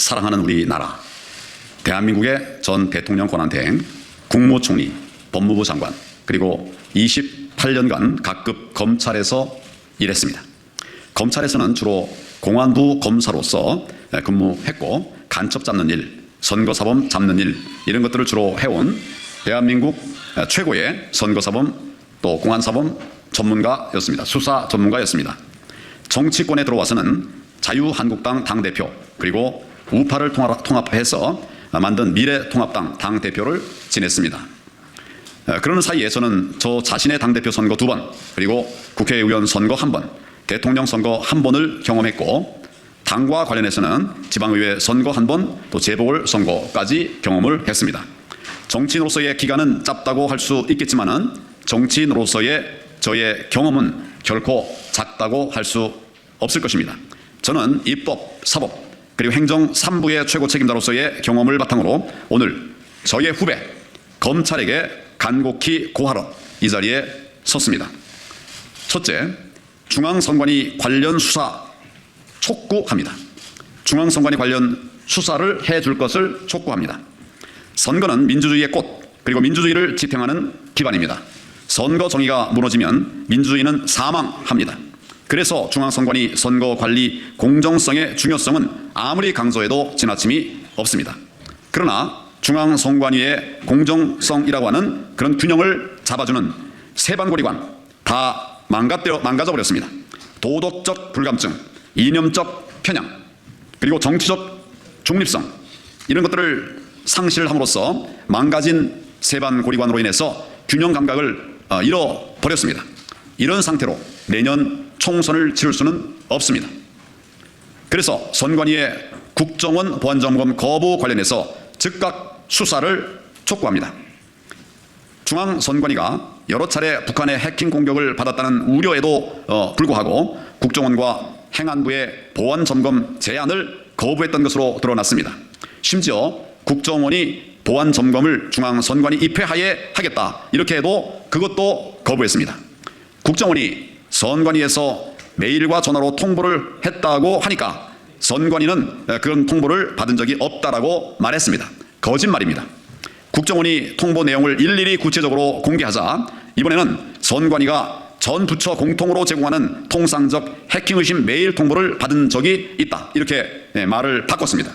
사랑하는 우리나라, 대한민국의 전 대통령 권한대행, 국무총리, 법무부 장관, 그리고 28년간 각급 검찰에서 일했습니다. 검찰에서는 주로 공안부 검사로서 근무했고, 간첩 잡는 일, 선거사범 잡는 일, 이런 것들을 주로 해온 대한민국 최고의 선거사범 또 공안사범 전문가였습니다. 수사 전문가였습니다. 정치권에 들어와서는 자유한국당 당대표, 그리고 우파를 통합해서 만든 미래통합당 당대표를 지냈습니다. 그러는 사이에 저는 저 자신의 당대표 선거 2번, 그리고 국회의원 선거 1번, 대통령 선거 1번을 경험했고, 당과 관련해서는 지방의회 선거 1번, 또 재보궐선거까지 경험을 했습니다. 정치인으로서의 기간은 짧다고 할 수 있겠지만은 정치인으로서의 저의 경험은 결코 작다고 할 수 없을 것입니다. 저는 입법, 사법, 그리고 행정 3부의 최고 책임자로서의 경험을 바탕으로 오늘 저의 후배 검찰에게 간곡히 고하러 이 자리에 섰습니다. 첫째, 중앙선관위 관련 수사 촉구합니다. 중앙선관위 관련 수사를 해줄 것을 촉구합니다. 선거는 민주주의의 꽃, 그리고 민주주의를 지탱하는 기반입니다. 선거 정의가 무너지면 민주주의는 사망합니다. 그래서 중앙선관위 선거관리 공정성의 중요성은 아무리 강조해도 지나침이 없습니다. 그러나 중앙선관위의 공정성이라고 하는 그런 균형을 잡아주는 세반고리관 다 망가져버렸습니다. 도덕적 불감증, 이념적 편향, 그리고 정치적 중립성, 이런 것들을 상실함으로써 망가진 세반고리관으로 인해서 균형 감각을 잃어버렸습니다. 이런 상태로 내년 총선을 치를 수는 없습니다. 그래서 선관위의 국정원 보안점검 거부 관련해서 즉각 수사를 촉구합니다. 중앙선관위가 여러 차례 북한의 해킹 공격을 받았다는 우려에도 불구하고 국정원과 행안부의 보안점검 제안을 거부했던 것으로 드러났습니다. 심지어 국정원이 보안점검을 중앙선관위 입회하에 하겠다 이렇게 해도 그것도 거부했습니다. 국정원이 선관위에서 메일과 전화로 통보를 했다고 하니까 선관위는 그런 통보를 받은 적이 없다라고 말했습니다. 거짓말입니다. 국정원이 통보 내용을 일일이 구체적으로 공개하자 이번에는 선관위가 전 부처 공통으로 제공하는 통상적 해킹 의심 메일 통보를 받은 적이 있다 이렇게 말을 바꿨습니다.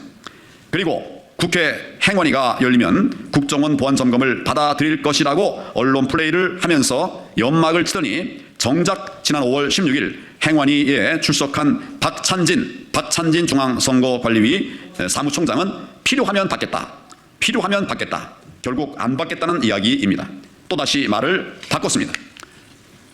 그리고 국회 행원위가 열리면 국정원 보안점검을 받아들일 것이라고 언론 플레이를 하면서 연막을 치더니 정작 지난 5월 16일 행원위에 출석한 박찬진 중앙선거관리위 사무총장은 필요하면 받겠다, 필요하면 받겠다, 결국 안 받겠다는 이야기입니다. 또다시 말을 바꿨습니다.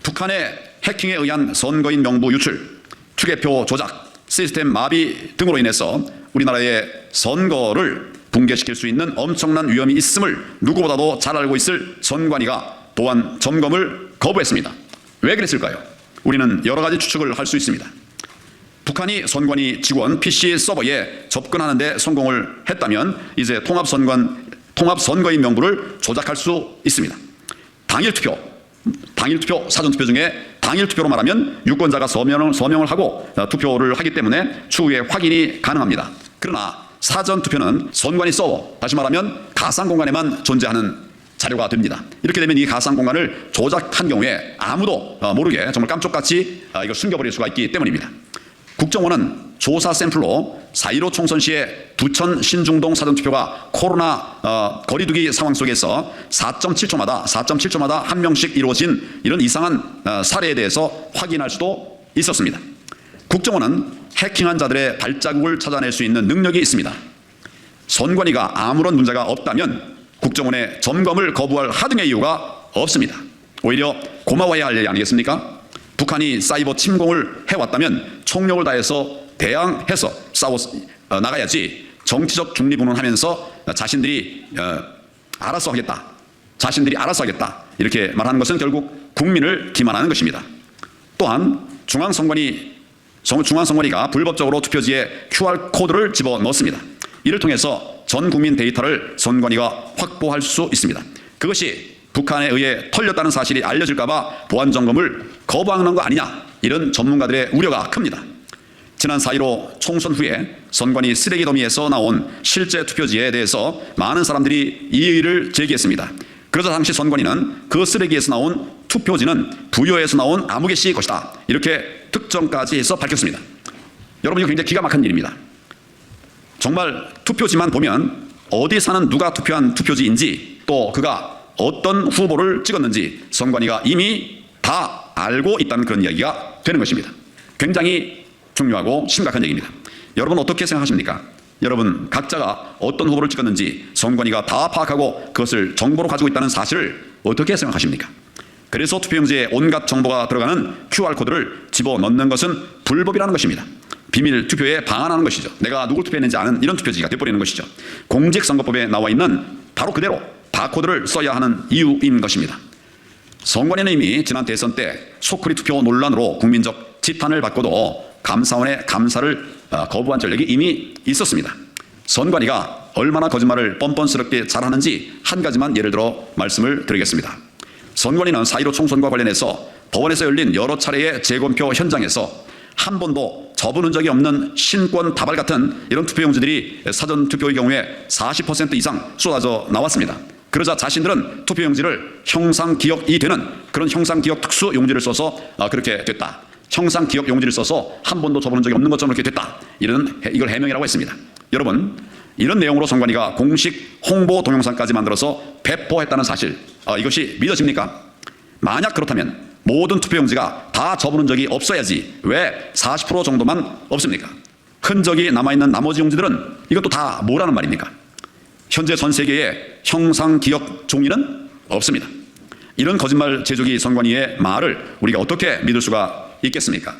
북한의 해킹에 의한 선거인 명부 유출, 투개표 조작, 시스템 마비 등으로 인해서 우리나라의 선거를 붕괴시킬 수 있는 엄청난 위험이 있음을 누구보다도 잘 알고 있을 선관위가 보안 점검을 거부했습니다. 왜 그랬을까요? 우리는 여러 가지 추측을 할 수 있습니다. 북한이 선관위 직원 PC 서버에 접근하는 데 성공을 했다면 이제 통합선거인 명부를 조작할 수 있습니다. 당일투표, 사전투표 중에 당일투표로 말하면 유권자가 서명을 하고 투표를 하기 때문에 추후에 확인이 가능합니다. 그러나 사전투표는 선관위 서버, 다시 말하면 가상공간에만 존재하는 자료가 됩니다. 이렇게 되면 이 가상공간을 조작한 경우에 아무도 모르게 정말 깜짝같이 이걸 숨겨버릴 수가 있기 때문입니다. 국정원은 조사 샘플로 4.15 총선 시에 부천 신중동 사전투표가 코로나 거리두기 상황 속에서 4.7초마다 한 명씩 이루어진 이런 이상한 사례에 대해서 확인할 수도 있었습니다. 국정원은 해킹한 자들의 발자국을 찾아낼 수 있는 능력이 있습니다. 선관위가 아무런 문제가 없다면 국정원의 점검을 거부할 하등의 이유가 없습니다. 오히려 고마워해야 할 일이 아니겠습니까? 북한이 사이버 침공을 해왔다면 총력을 다해서 대항해서 나가야지 정치적 중립운운하면서 자신들이 알아서 하겠다 이렇게 말하는 것은 결국 국민을 기만하는 것입니다. 또한 중앙선관위가 불법적으로 투표지에 QR코드를 집어넣습니다. 이를 통해서 전 국민 데이터를 선관위가 확보할 수 있습니다. 그것이 북한에 의해 털렸다는 사실이 알려질까 봐 보안점검을 거부하는 거 아니냐, 이런 전문가들의 우려가 큽니다. 지난 4.15 총선 후에 선관위 쓰레기 더미에서 나온 실제 투표지에 대해서 많은 사람들이 이의를 제기했습니다. 그러자 당시 선관위는 그 쓰레기에서 나온 투표지는 부여에서 나온 아무개 씨 것이다, 이렇게 특정까지 해서 밝혔습니다. 여러분, 이거 굉장히 기가 막힌 일입니다. 정말 투표지만 보면 어디 사는 누가 투표한 투표지인지, 또 그가 어떤 후보를 찍었는지 선관위가 이미 다 알고 있다는 그런 이야기가 되는 것입니다. 굉장히 중요하고 심각한 얘기입니다. 여러분, 어떻게 생각하십니까? 여러분, 각자가 어떤 후보를 찍었는지 선관위가 다 파악하고 그것을 정보로 가지고 있다는 사실을 어떻게 생각하십니까? 그래서 투표용지에 온갖 정보가 들어가는 QR코드를 집어넣는 것은 불법이라는 것입니다. 비밀 투표에 방한하는 것이죠. 내가 누굴 투표했는지 아는 이런 투표지가 되어버리는 것이죠. 공직선거법에 나와 있는 바로 그대로 바코드를 써야 하는 이유인 것입니다. 선관위는 이미 지난 대선 때 소쿠리 투표 논란으로 국민적 지탄을 받고도 감사원의 감사를 거부한 전력이 이미 있었습니다. 선관위가 얼마나 거짓말을 뻔뻔스럽게 잘하는지 한 가지만 예를 들어 말씀을 드리겠습니다. 선관위는 4.15 총선과 관련해서 법원에서 열린 여러 차례의 재검표 현장에서 한 번도 접은 적이 없는 신권 다발 같은 이런 투표용지들이 사전 투표의 경우에 40% 이상 쏟아져 나왔습니다. 그러자 자신들은 투표용지를 형상기억이 되는 그런 형상기억 특수용지를 써서 그렇게 됐다, 형상기억 용지를 써서 한 번도 접은 적이 없는 것처럼 이렇게 됐다, 이걸 해명이라고 했습니다. 여러분, 이런 내용으로 선관위가 공식 홍보 동영상까지 만들어서 배포했다는 사실, 이것이 믿어집니까? 만약 그렇다면 모든 투표용지가 다 접은 적이 없어야지 왜 40% 정도만 없습니까? 흔적이 남아있는 나머지 용지들은 이것도 다 뭐라는 말입니까? 현재 전 세계에 형상기억 종이는 없습니다. 이런 거짓말 제조기 선관위의 말을 우리가 어떻게 믿을 수가 있겠습니까?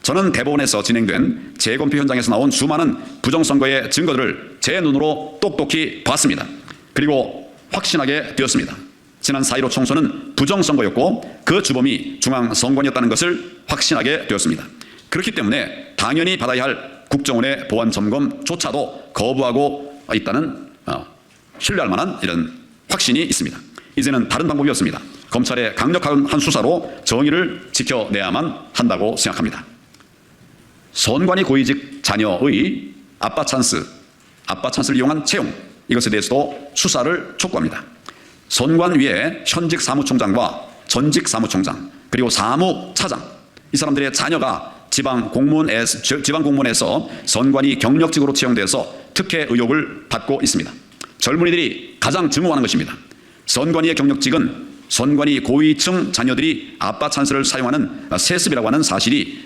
저는 대법원에서 진행된 재검표 현장에서 나온 수많은 부정선거의 증거들을 제 눈으로 똑똑히 봤습니다. 그리고 확신하게 되었습니다. 지난 4.15 총선은 부정선거였고 그 주범이 중앙선관위였다는 것을 확신하게 되었습니다. 그렇기 때문에 당연히 받아야 할 국정원의 보안 점검조차도 거부하고 있다는 신뢰할 만한 이런 확신이 있습니다. 이제는 다른 방법이 없습니다. 검찰의 강력한 수사로 정의를 지켜내야만 한다고 생각합니다. 선관위 고위직 자녀의 아빠 찬스를 이용한 채용, 이것에 대해서도 수사를 촉구합니다. 선관위의 현직 사무총장과 전직 사무총장, 그리고 사무차장, 이 사람들의 자녀가 지방 공무원에서 선관위 경력직으로 채용돼서 특혜 의혹을 받고 있습니다. 젊은이들이 가장 증오하는 것입니다. 선관위의 경력직은 선관위 고위층 자녀들이 아빠 찬스를 사용하는 세습이라고 하는 사실이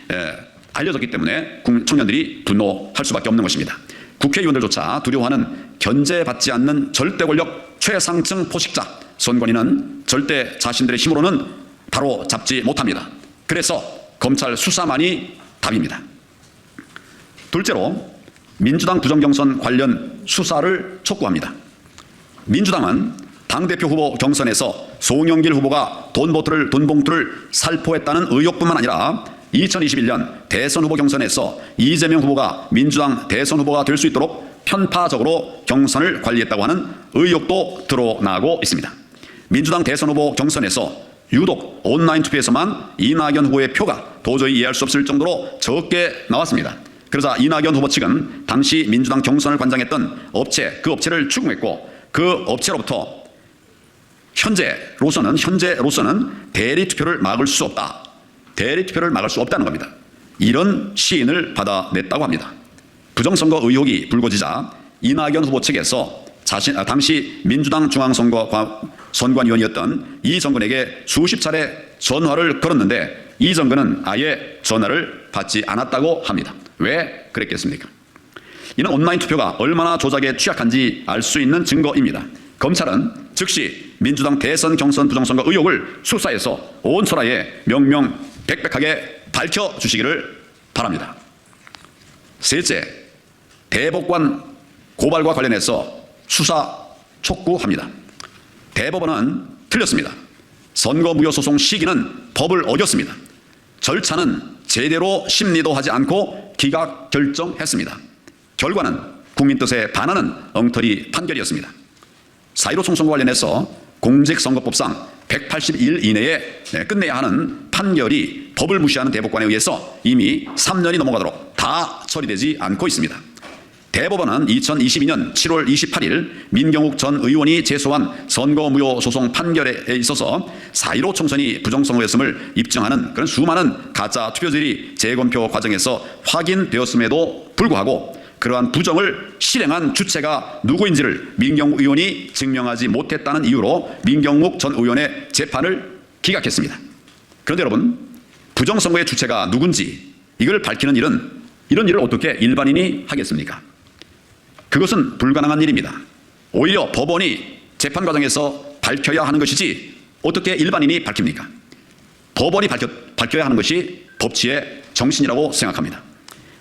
알려졌기 때문에 청년들이 분노할 수밖에 없는 것입니다. 국회의원들조차 두려워하는 견제받지 않는 절대 권력 최상층 포식자 선관위는 절대 자신들의 힘으로는 바로 잡지 못합니다. 그래서 검찰 수사만이 답입니다. 둘째로 민주당 부정경선 관련 수사를 촉구합니다. 민주당은 당대표 후보 경선에서 송영길 후보가 돈봉투를 살포했다는 의혹뿐만 아니라 2021년 대선 후보 경선에서 이재명 후보가 민주당 대선 후보가 될 수 있도록 편파적으로 경선을 관리했다고 하는 의혹도 드러나고 있습니다. 민주당 대선 후보 경선에서 유독 온라인 투표에서만 이낙연 후보의 표가 도저히 이해할 수 없을 정도로 적게 나왔습니다. 그러자 이낙연 후보 측은 당시 민주당 경선을 관장했던 그 업체를 추궁했고 그 업체로부터 현재로서는 대리 투표를 막을 수 없다는 겁니다. 이런 시인을 받아냈다고 합니다. 부정선거 의혹이 불거지자 이낙연 후보 측에서 당시 민주당 중앙선관위원이었던 이정근에게 수십 차례 전화를 걸었는데 이정근은 아예 전화를 받지 않았다고 합니다. 왜 그랬겠습니까? 이는 온라인 투표가 얼마나 조작에 취약한지 알 수 있는 증거입니다. 검찰은 즉시 민주당 대선 경선 부정선거 의혹을 수사해서 온 천하에 명명백백하게 밝혀주시기를 바랍니다. 셋째, 대법관 고발과 관련해서 수사 촉구합니다. 대법원은 틀렸습니다. 선거무효소송 시기는 법을 어겼습니다. 절차는 제대로 심리도 하지 않고 기각 결정했습니다. 결과는 국민 뜻에 반하는 엉터리 판결이었습니다. 4.15 총선과 관련해서 공직선거법상 180일 이내에 끝내야 하는 판결이 법을 무시하는 대법관에 의해서 이미 3년이 넘어가도록 다 처리되지 않고 있습니다. 대법원은 2022년 7월 28일 민경욱 전 의원이 제소한 선거무효소송 판결에 있어서 4.15 총선이 부정선거였음을 입증하는 그런 수많은 가짜 투표들이 재검표 과정에서 확인되었음에도 불구하고 그러한 부정을 실행한 주체가 누구인지를 민경욱 의원이 증명하지 못했다는 이유로 민경욱 전 의원의 재판을 기각했습니다. 그런데 여러분, 부정선거의 주체가 누군지 이걸 밝히는 일은 이런 일을 어떻게 일반인이 하겠습니까? 그것은 불가능한 일입니다. 오히려 법원이 재판 과정에서 밝혀야 하는 것이지 어떻게 일반인이 밝힙니까? 법원이 밝혀야 하는 것이 법치의 정신이라고 생각합니다.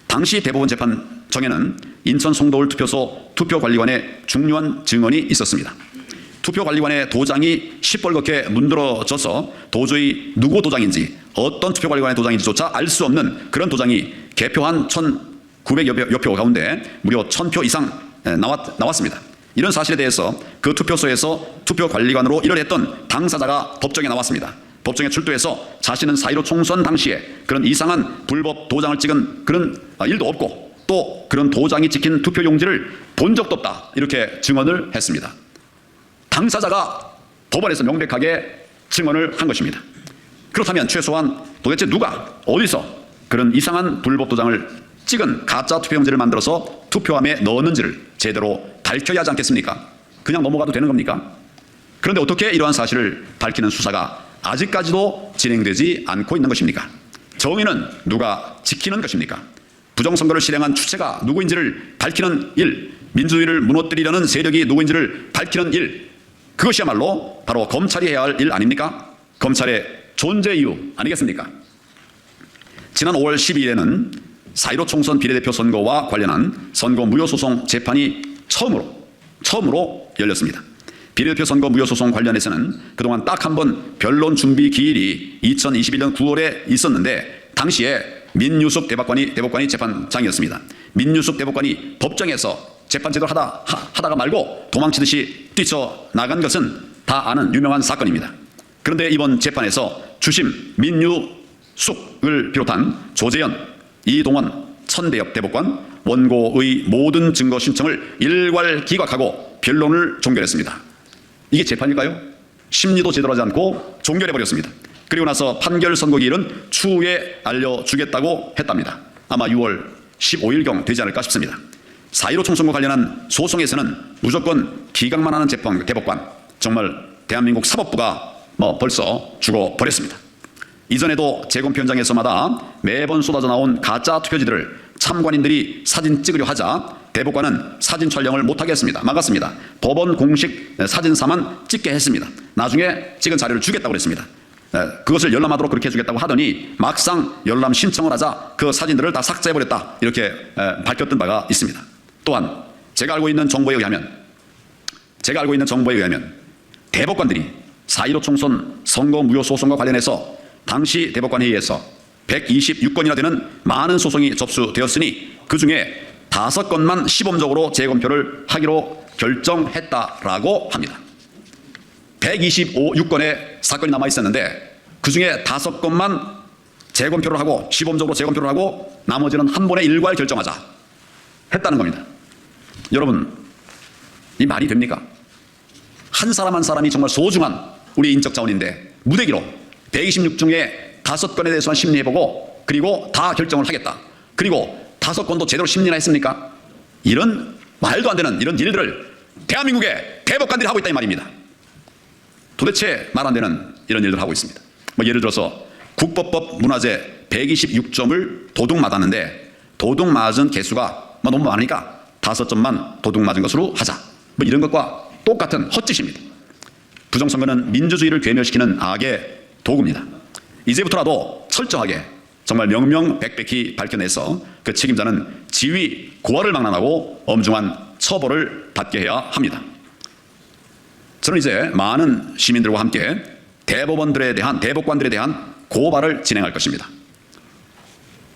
당시 대법원 재판정에는 인천 송도울 투표소 투표관리관의 중요한 증언이 있었습니다. 투표관리관의 도장이 시뻘겋게 문드러져서 도저히 누구 도장인지 어떤 투표관리관의 도장인지조차 알 수 없는 그런 도장이 개표한 1,900여 표 가운데 무려 1,000표 이상 나왔습니다. 이런 사실에 대해서 그 투표소에서 투표관리관으로 일을 했던 당사자가 법정에 나왔습니다. 법정에 출두해서 자신은 4.15 총선 당시에 그런 이상한 불법 도장을 찍은 그런 일도 없고 또 그런 도장이 찍힌 투표용지를 본 적도 없다, 이렇게 증언을 했습니다. 당사자가 법원에서 명백하게 증언을 한 것입니다. 그렇다면 최소한 도대체 누가 어디서 그런 이상한 불법 도장을 찍은 가짜 투표용지를 만들어서 투표함에 넣었는지를 제대로 밝혀야 하지 않겠습니까? 그냥 넘어가도 되는 겁니까? 그런데 어떻게 이러한 사실을 밝히는 수사가 아직까지도 진행되지 않고 있는 것입니까? 정의는 누가 지키는 것입니까? 부정선거를 실행한 주체가 누구인지를 밝히는 일, 민주주의를 무너뜨리려는 세력이 누구인지를 밝히는 일, 그것이야말로 바로 검찰이 해야 할 일 아닙니까? 검찰의 존재 이유 아니겠습니까? 지난 5월 12일에는 4.15 총선 비례대표 선거와 관련한 선거 무효소송 재판이 처음으로 열렸습니다. 비례대표 선거 무효소송 관련해서는 그동안 딱 한 번 변론 준비 기일이 2021년 9월에 있었는데 당시에 민유숙 대법관이 재판장이었습니다. 민유숙 대법관이 법정에서 재판 제대로 하다가 말고 도망치듯이 뛰쳐나간 것은 다 아는 유명한 사건입니다. 그런데 이번 재판에서 주심 민유숙을 비롯한 조재현, 이동원, 천대엽 대법관 원고의 모든 증거 신청을 일괄 기각하고 변론을 종결했습니다. 이게 재판일까요? 심리도 제대로 하지 않고 종결해버렸습니다. 그리고 나서 판결 선고 기일은 추후에 알려주겠다고 했답니다. 아마 6월 15일경 되지 않을까 싶습니다. 4.15 총선과 관련한 소송에서는 무조건 기각만 하는 대법관, 정말 대한민국 사법부가 벌써 죽어버렸습니다. 이전에도 재검표 현장에서마다 매번 쏟아져 나온 가짜 투표지들을 참관인들이 사진 찍으려 하자 대법관은 사진 촬영을 못하게 했습니다. 막았습니다. 법원 공식 사진사만 찍게 했습니다. 나중에 찍은 자료를 주겠다고 그랬습니다. 그것을 열람하도록 그렇게 해주겠다고 하더니 막상 열람 신청을 하자 그 사진들을 다 삭제해버렸다, 이렇게 밝혔던 바가 있습니다. 또한 제가 알고 있는 정보에 의하면 대법관들이 4.15 총선 선거 무효 소송과 관련해서 당시 대법관회의에서 126건이나 되는 많은 소송이 접수되었으니 그중에 5건만 시범적으로 재검표를 하기로 결정했다라고 합니다. 126건의 사건이 남아있었는데 그중에 5건만 재검표를 하고 시범적으로 재검표를 하고 나머지는 한 번에 일괄 결정하자 했다는 겁니다. 여러분, 이 말이 됩니까? 한 사람 한 사람이 정말 소중한 우리 인적 자원인데 무대기로 126 중에 5건에 대해서만 심리해보고 그리고 다 결정을 하겠다. 그리고 5건도 제대로 심리나 했습니까? 이런 말도 안 되는 이런 일들을 대한민국의 대법관들이 하고 있다, 이 말입니다. 도대체 말 안 되는 이런 일들을 하고 있습니다. 예를 들어서 국법법 문화재 126점을 도둑 맞았는데 도둑 맞은 개수가 너무 많으니까 5점만 도둑 맞은 것으로 하자. 이런 것과 똑같은 헛짓입니다. 부정선거는 민주주의를 괴멸시키는 악의 도구입니다. 이제부터라도 철저하게 정말 명명백백히 밝혀내서 그 책임자는 지위 고하를 망라하고 엄중한 처벌을 받게 해야 합니다. 저는 이제 많은 시민들과 함께 대법관들에 대한 고발을 진행할 것입니다.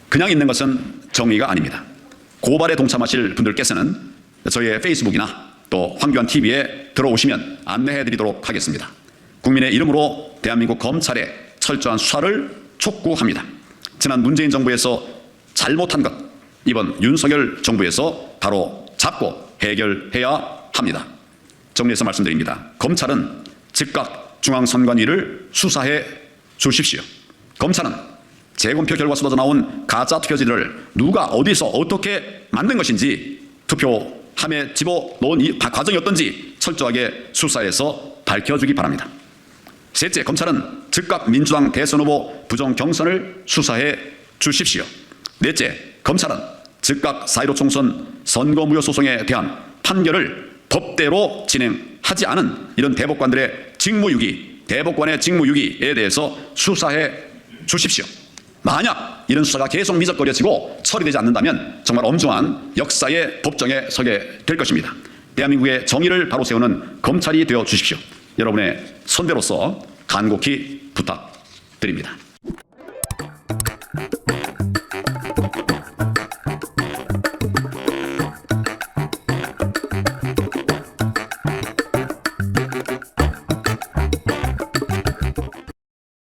그냥 있는 것은 정의가 아닙니다. 고발에 동참하실 분들께서는 저희의 페이스북이나 또 황교안 TV에 들어오시면 안내해 드리도록 하겠습니다. 국민의 이름으로 대한민국 검찰에 철저한 수사를 촉구합니다. 지난 문재인 정부에서 잘못한 것, 이번 윤석열 정부에서 바로 잡고 해결해야 합니다. 정리해서 말씀드립니다. 검찰은 즉각 중앙선관위를 수사해 주십시오. 검찰은 재검표 결과 쏟아져 나온 가짜 투표지를 누가 어디서 어떻게 만든 것인지, 투표함에 집어넣은 이 과정이 어떤지 철저하게 수사해서 밝혀주기 바랍니다. 셋째, 검찰은 즉각 민주당 대선 후보 부정 경선을 수사해 주십시오. 넷째, 검찰은 즉각 4.15 총선 선거무효 소송에 대한 판결을 법대로 진행하지 않은 이런 대법관들의 직무유기, 대법관의 직무유기에 대해서 수사해 주십시오. 만약 이런 수사가 계속 미적거려지고 처리되지 않는다면 정말 엄중한 역사의 법정에 서게 될 것입니다. 대한민국의 정의를 바로 세우는 검찰이 되어 주십시오. 여러분의 선배로서 간곡히 부탁드립니다.